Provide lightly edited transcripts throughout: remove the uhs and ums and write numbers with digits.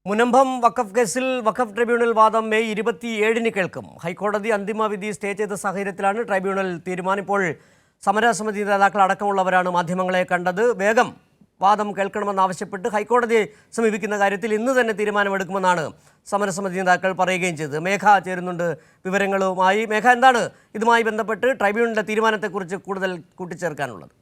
മുനമ്പം വഖഫ് കേസിൽ വഖഫ് ട്രിബ്യൂണൽ വാദം മെയ് 27-ന് കേൾക്കും. ഹൈക്കോടതി അന്തിമ വിധി സ്റ്റേ ചെയ്ത സാഹചര്യത്തിലാണ് ട്രൈബ്യൂണൽ തീരുമാനം. ഇപ്പോൾ സമരസമിതി നേതാക്കൾ അടക്കമുള്ളവരാണ് മാധ്യമങ്ങളെ കണ്ടത്. വേഗം വാദം കേൾക്കണമെന്നാവശ്യപ്പെട്ട് ഹൈക്കോടതിയെ സമീപിക്കുന്ന കാര്യത്തിൽ ഇന്ന് തന്നെ തീരുമാനമെടുക്കുമെന്നാണ് സമരസമിതി നേതാക്കൾ പറയുകയും ചെയ്തത്. മേഘ ചേരുന്നുണ്ട് വിവരങ്ങളുമായി. മേഘ, എന്താണ് ഇതുമായി ബന്ധപ്പെട്ട് ട്രൈബ്യൂണലിൻ്റെ തീരുമാനത്തെക്കുറിച്ച് കൂടുതൽ കൂട്ടിച്ചേർക്കാനുള്ളത്?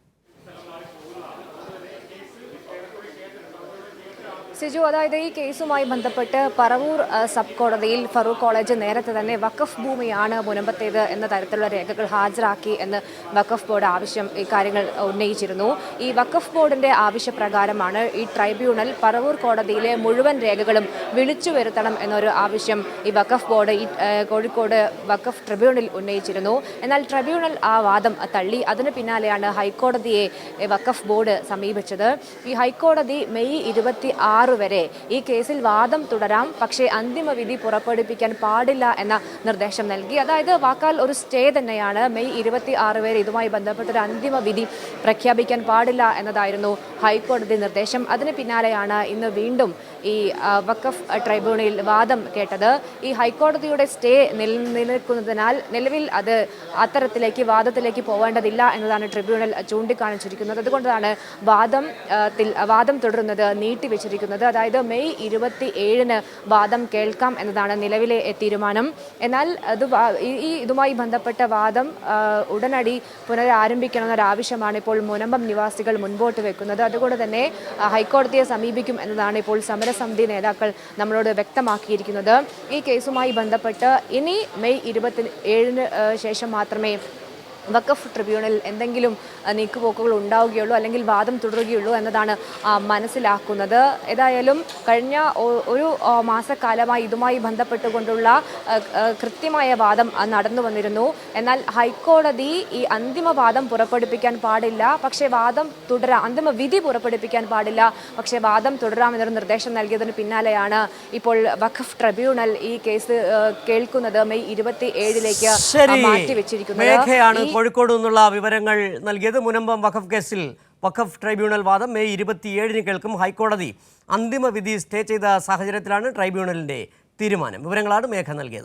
സിജു, അതായത് ഈ കേസുമായി ബന്ധപ്പെട്ട് പറവൂർ സബ് കോടതിയിൽ ഫറൂഖ് കോളേജ് നേരത്തെ തന്നെ വഖഫ് ഭൂമിയാണ് മുനമ്പത്തേത് എന്ന തരത്തിലുള്ള രേഖകൾ ഹാജരാക്കി എന്ന് വഖഫ് ബോർഡ് ഇക്കാര്യങ്ങൾ ഉന്നയിച്ചിരുന്നു. ഈ വഖഫ് ബോർഡിന്റെ ആവശ്യപ്രകാരമാണ് ഈ ട്രൈബ്യൂണൽ പറവൂർ കോടതിയിലെ മുഴുവൻ രേഖകളും വിളിച്ചു വരുത്തണം എന്നൊരു ആവശ്യം ഈ വഖഫ് ബോർഡ് കോഴിക്കോട് വഖഫ് ട്രിബ്യൂണൽ ഉന്നയിച്ചിരുന്നു. എന്നാൽ ട്രിബ്യൂണൽ ആ വാദം തള്ളി. അതിന് പിന്നാലെയാണ് ഹൈക്കോടതിയെ വഖഫ് ബോർഡ് സമീപിച്ചത്. ഈ ഹൈക്കോടതി മെയ് 26 വരെ ഈ കേസിൽ വാദം തുടരാം, പക്ഷേ അന്തിമ വിധി പുറപ്പെടുവിക്കാൻ പാടില്ല എന്ന നിർദ്ദേശം നൽകി. അതായത് വാക്കാൽ ഒരു സ്റ്റേ തന്നെയാണ്. മെയ് 26 വരെ ഇതുമായി ബന്ധപ്പെട്ടൊരു അന്തിമ വിധി പ്രഖ്യാപിക്കാൻ പാടില്ല എന്നതായിരുന്നു ഹൈക്കോടതി നിർദ്ദേശം. അതിന് പിന്നാലെയാണ് ഇന്ന് വീണ്ടും ഈ വഖഫ് ട്രൈബ്യൂണലിൽ വാദം കേട്ടത്. ഈ ഹൈക്കോടതിയുടെ സ്റ്റേ നിലനിൽക്കുന്നതിനാൽ നിലവിൽ അത് അത്തരത്തിലേക്ക് വാദത്തിലേക്ക് പോവേണ്ടതില്ല എന്നതാണ് ട്രിബ്യൂണൽ ചൂണ്ടിക്കാണിച്ചിരിക്കുന്നത്. അതുകൊണ്ടാണ് വാദം തുടരുന്നത് നീട്ടിവെച്ചിരിക്കുന്നത്. അതായത് മെയ് 27-ന് വാദം കേൾക്കാം എന്നതാണ് നിലവിലെ തീരുമാനം. എന്നാൽ ഇതുമായി ബന്ധപ്പെട്ട വാദം ഉടനടി പുനരാരംഭിക്കണമെന്നൊരാവശ്യമാണ് ഇപ്പോൾ മുനമ്പം നിവാസികൾ മുൻപോട്ട് വെക്കുന്നത്. അതുകൊണ്ട് തന്നെ ഹൈക്കോടതിയെ സമീപിക്കും എന്നതാണ് ഇപ്പോൾ സമരസമിതി നേതാക്കൾ നമ്മളോട് വ്യക്തമാക്കിയിരിക്കുന്നത്. ഈ കേസുമായി ബന്ധപ്പെട്ട് ഇനി മെയ് 27-ന് ശേഷം മാത്രമേ വഖഫ് ട്രിബ്യൂണൽ എന്തെങ്കിലും നീക്കുപോക്കുകൾ ഉണ്ടാവുകയുള്ളൂ, അല്ലെങ്കിൽ വാദം തുടരുകയുള്ളൂ എന്നതാണ് മനസ്സിലാക്കുന്നത്. ഏതായാലും കഴിഞ്ഞ ഒരു മാസക്കാലമായി ഇതുമായി ബന്ധപ്പെട്ടുകൊണ്ടുള്ള കൃത്യമായ വാദം നടന്നു വന്നിരുന്നു. എന്നാൽ ഹൈക്കോടതി ഈ അന്തിമ വാദം പുറപ്പെടുവിക്കാൻ പാടില്ല, പക്ഷേ വാദം തുടരാം, അന്തിമ വിധി പുറപ്പെടുവിക്കാൻ പാടില്ല, പക്ഷേ വാദം തുടരാമെന്നൊരു നിർദ്ദേശം നൽകിയതിന് പിന്നാലെയാണ് ഇപ്പോൾ വഖഫ് ട്രിബ്യൂണൽ ഈ കേസ് കേൾക്കുന്നത് മെയ് 27-ലേക്ക് മാറ്റിവെച്ചിരിക്കുന്നത്. കോഴിക്കോട് നിന്നുള്ള വിവരങ്ങൾ നൽകിയത്. മുനമ്പം വഖഫ് കേസിൽ വഖഫ് ട്രൈബ്യൂണൽ വാദം മെയ് 27-ന് കേൾക്കും. ഹൈക്കോടതി അന്തിമ വിധി സ്റ്റേ ചെയ്ത സാഹചര്യത്തിലാണ് ട്രൈബ്യൂണലിന്റെ തീരുമാനം. വിവരങ്ങളാണ് മേഘ നൽകിയത്.